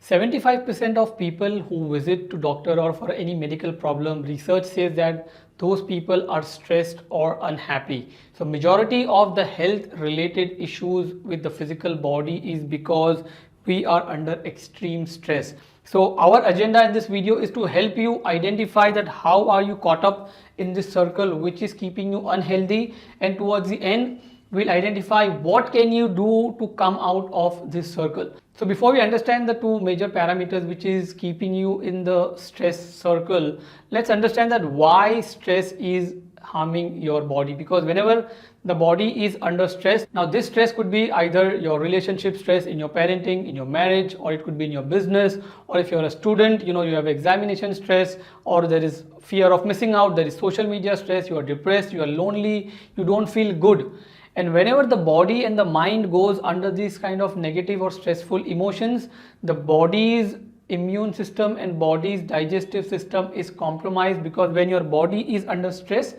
75% of people who visit to doctor or for any medical problem, research says that those people are stressed or unhappy. So majority of the health related issues with the physical body is because we are under extreme stress. So our agenda in this video is to help you identify that how are you caught up in this circle which is keeping you unhealthy, and towards the end we'll identify what can you do to come out of this circle. So before we understand the two major parameters which is keeping you in the stress circle, let's understand that why stress is harming your body. Because whenever the body is under stress, now this stress could be either your relationship stress in your parenting, in your marriage, or it could be in your business, or if you're a student, you have examination stress, or there is fear of missing out, there is social media stress, you are depressed, you are lonely, you don't feel good. And whenever the body and the mind goes under these kind of negative or stressful emotions, the body's immune system and body's digestive system is compromised, because when your body is under stress,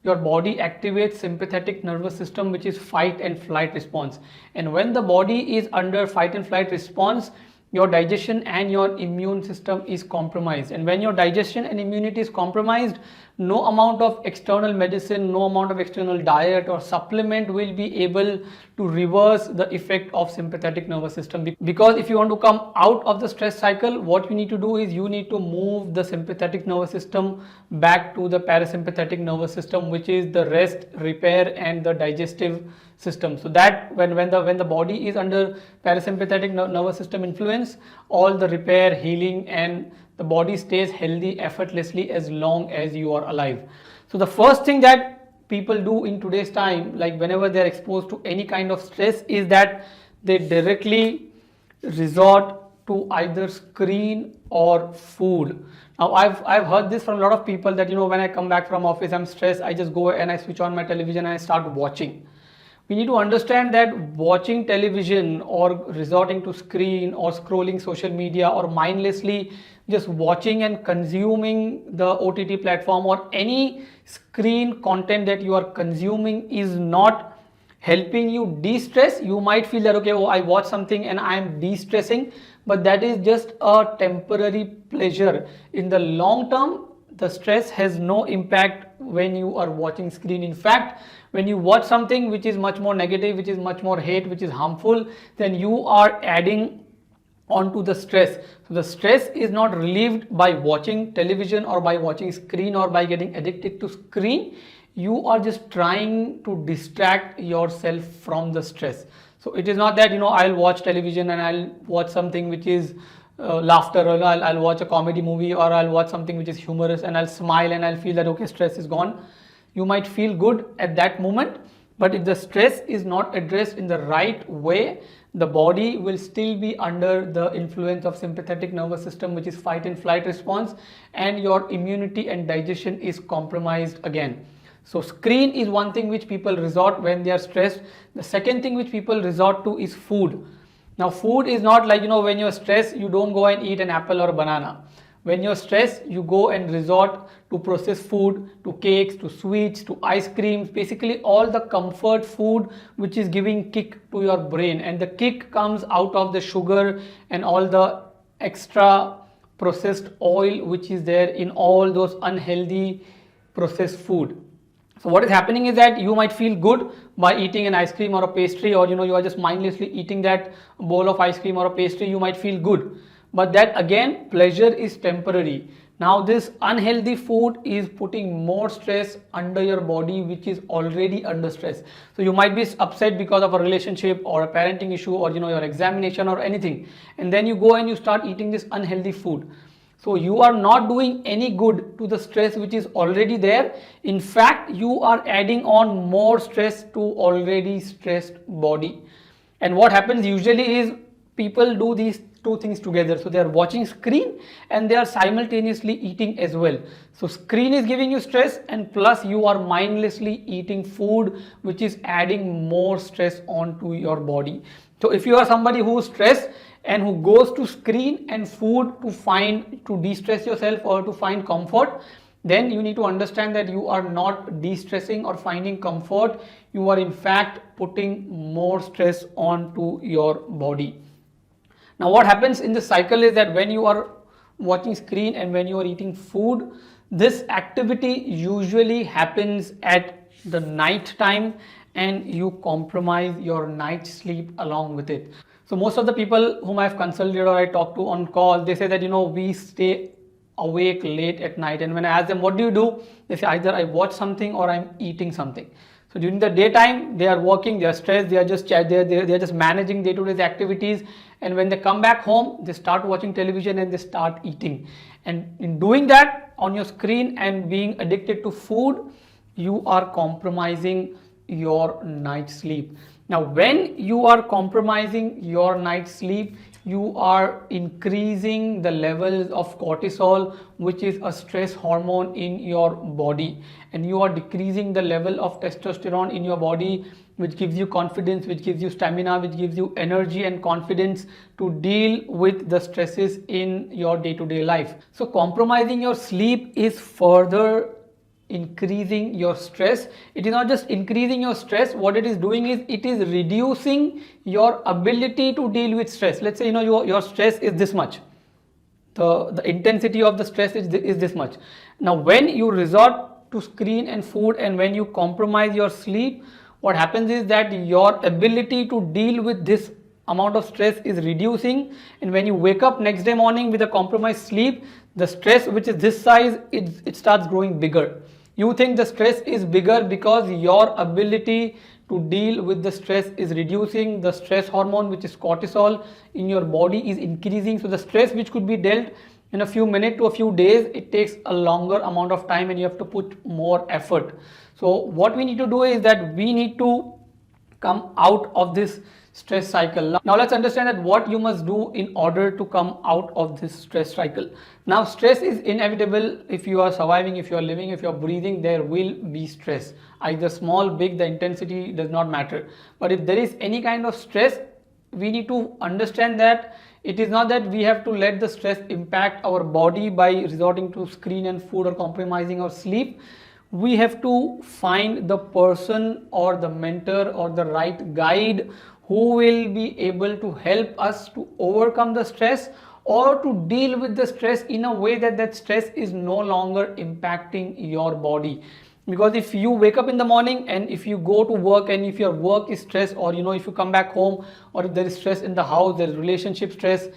your body activates sympathetic nervous system, which is fight and flight response. And when the body is under fight and flight response, your digestion and your immune system is compromised. And when your digestion and immunity is compromised, no amount of external medicine, no amount of external diet or supplement will be able to reverse the effect of sympathetic nervous system. Because if you want to come out of the stress cycle, what you need to do is you need to move the sympathetic nervous system back to the parasympathetic nervous system, which is the rest, repair and the digestive system. So that when the body is under parasympathetic nervous system influence, all the repair, healing and the body stays healthy effortlessly as long as you are alive. So the first thing that people do in today's time, like whenever they are exposed to any kind of stress, is that they directly resort to either screen or food. Now I've heard this from a lot of people that when I come back from office, I'm stressed, I just go and I switch on my television and I start watching. We need to understand that watching television or resorting to screen or scrolling social media or mindlessly just watching and consuming the OTT platform or any screen content that you are consuming is not helping you de-stress. You might feel that, okay, I watch something and I am de-stressing, but that is just a temporary pleasure. In the long term, the stress has no impact when you are watching screen. In fact, when you watch something which is much more negative, which is much more hate, which is harmful, then you are adding onto the stress. So the stress is not relieved by watching television or by watching screen or by getting addicted to screen. You are just trying to distract yourself from the stress. So it is not that I'll watch television and I'll watch something which is laughter, or I'll watch a comedy movie, or I'll watch something which is humorous and I'll smile and I'll feel that, okay, stress is gone. You might feel good at that moment, but if the stress is not addressed in the right way, the body will still be under the influence of sympathetic nervous system, which is fight and flight response, and your immunity and digestion is compromised again. So screen is one thing which people resort when they are stressed. The second thing which people resort to is food. Now food is not like, when you're stressed, you don't go and eat an apple or a banana. When you're stressed, you go and resort to processed food, to cakes, to sweets, to ice creams, basically all the comfort food which is giving kick to your brain. And the kick comes out of the sugar and all the extra processed oil which is there in all those unhealthy processed food. So what is happening is that you might feel good by eating an ice cream or a pastry, or you are just mindlessly eating that bowl of ice cream or a pastry. You might feel good. But that again, pleasure is temporary. Now this unhealthy food is putting more stress under your body, which is already under stress. So you might be upset because of a relationship or a parenting issue, or your examination or anything, and then you go and you start eating this unhealthy food. So you are not doing any good to the stress which is already there. In fact, you are adding on more stress to already stressed body. And what happens usually is people do these two things together. So they are watching screen and they are simultaneously eating as well. So screen is giving you stress, and plus you are mindlessly eating food which is adding more stress onto your body. So if you are somebody who is stressed and who goes to screen and food to de-stress yourself or to find comfort, then you need to understand that you are not de-stressing or finding comfort. You are in fact putting more stress onto your body. Now what happens in the cycle is that when you are watching screen and when you are eating food, this activity usually happens at the night time, and you compromise your night sleep along with it. So most of the people whom I've consulted or I talk to on call, they say that we stay awake late at night, and when I ask them what do you do, they say either I watch something or I'm eating something. So during the daytime they are working, they are stressed, they are just managing day-to-day activities, and when they come back home they start watching television and they start eating. And in doing that on your screen and being addicted to food, you are compromising your night sleep. Now when you are compromising your night sleep, you are increasing the levels of cortisol, which is a stress hormone in your body, and you are decreasing the level of testosterone in your body, which gives you confidence, which gives you stamina, which gives you energy and confidence to deal with the stresses in your day-to-day life. So compromising your sleep is further increasing your stress. It is not just increasing your stress, what it is doing is it is reducing your ability to deal with stress. Let's say your stress is this much, the intensity of the stress is this much. Now when you resort to screen and food and when you compromise your sleep, what happens is that your ability to deal with this amount of stress is reducing, and when you wake up next day morning with a compromised sleep, the stress which is this size, it starts growing bigger. You think the stress is bigger because your ability to deal with the stress is reducing. The stress hormone, which is cortisol, in your body is increasing. So the stress which could be dealt in a few minutes to a few days, it takes a longer amount of time and you have to put more effort. So what we need to do is that we need to come out of this stress cycle. Now let's understand that what you must do in order to come out of this stress cycle. Now stress is inevitable. If you are surviving, if you are living, if you are breathing, there will be stress. Either small, big, the intensity does not matter. But if there is any kind of stress, we need to understand that it is not that we have to let the stress impact our body by resorting to screen and food or compromising our sleep. We have to find the person or the mentor or the right guide who will be able to help us to overcome the stress or to deal with the stress in a way that that stress is no longer impacting your body. Because if you wake up in the morning and if you go to work and if your work is stress, or if you come back home or if there is stress in the house, there is relationship stress,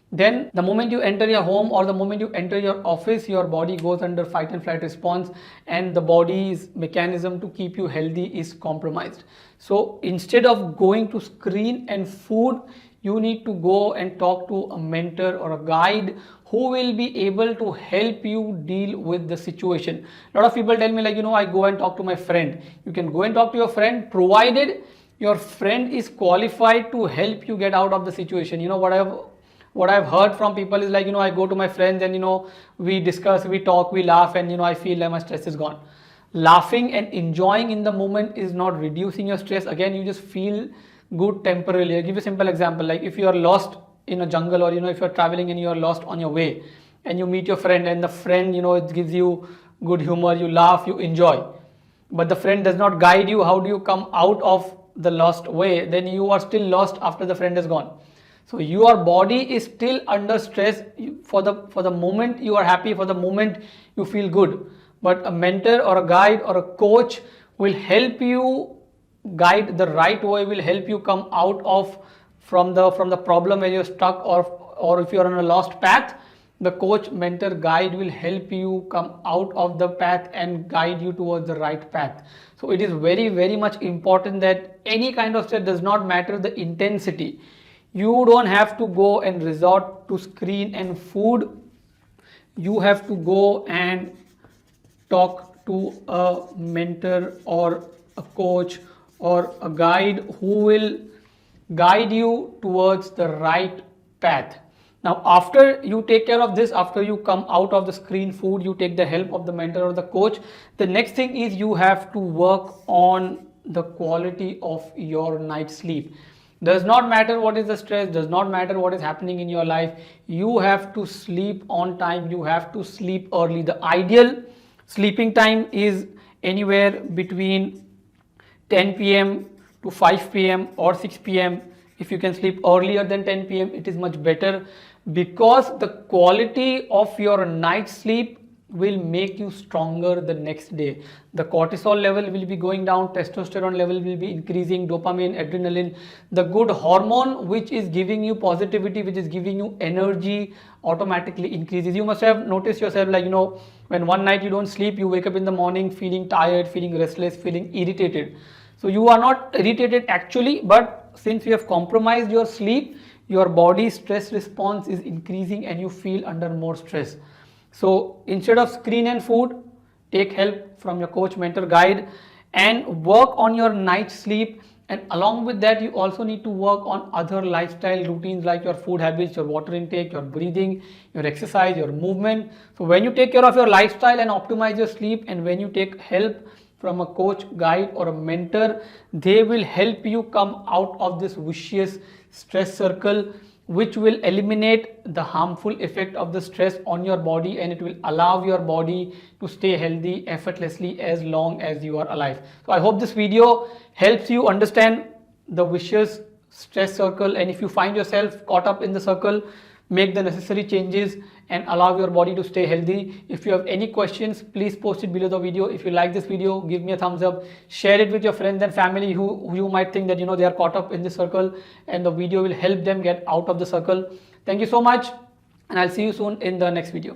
then the moment you enter your home or the moment you enter your office, your body goes under fight and flight response, and the body's mechanism to keep you healthy is compromised. So instead of going to screen and food, you need to go and talk to a mentor or a guide who will be able to help you deal with the situation. A lot of people tell me I go and talk to my friend. You can go and talk to your friend, provided your friend is qualified to help you get out of the situation. What I've heard from people is I go to my friends and we discuss, we talk, we laugh, and I feel like my stress is gone. Laughing and enjoying in the moment is not reducing your stress. Again, you just feel good temporarily. I'll give you a simple example. Like if you are lost in a jungle, or if you're traveling and you are lost on your way and you meet your friend, and the friend it gives you good humor, you laugh, you enjoy, but the friend does not guide you how do you come out of the lost way, then you are still lost after the friend is gone. So your body is still under stress. For the moment you are happy, for the moment you feel good, but a mentor or a guide or a coach will help you guide the right way, will help you come out of from the problem where you're stuck, or if you're on a lost path. The coach, mentor, guide will help you come out of the path and guide you towards the right path. So it is very, very much important that any kind of stress, does not matter the intensity. You don't have to go and resort to screen and food. You have to go and talk to a mentor or a coach or a guide who will guide you towards the right path. Now, after you take care of this, after you come out of the screen food, you take the help of the mentor or the coach. The next thing is you have to work on the quality of your night sleep. Does not matter what is the stress, does not matter what is happening in your life. You have to sleep on time. You have to sleep early. The ideal sleeping time is anywhere between 10 p.m. to 5 p.m. or 6 p.m. If you can sleep earlier than 10 p.m., it is much better, because the quality of your night sleep will make you stronger the next day. The cortisol level will be going down, testosterone level will be increasing, dopamine, adrenaline, the good hormone which is giving you positivity, which is giving you energy, automatically increases. You must have noticed yourself, like, when one night you don't sleep, you wake up in the morning feeling tired, feeling restless, feeling irritated. So you are not irritated actually, but since you have compromised your sleep, your body's stress response is increasing and you feel under more stress. So instead of screen and food, take help from your coach, mentor, guide, and work on your night sleep. And along with that, you also need to work on other lifestyle routines like your food habits, your water intake, your breathing, your exercise, your movement. So when you take care of your lifestyle and optimize your sleep, and when you take help from a coach, guide, or a mentor, they will help you come out of this vicious stress circle, which will eliminate the harmful effect of the stress on your body, and it will allow your body to stay healthy effortlessly as long as you are alive. So I hope this video helps you understand the vicious stress circle, and if you find yourself caught up in the circle, make the necessary changes and allow your body to stay healthy. If you have any questions, please post it below the video. If you like this video, give me a thumbs up, share it with your friends and family who you might think that they are caught up in this circle, and the video will help them get out of the circle. Thank you so much, and I'll see you soon in the next video.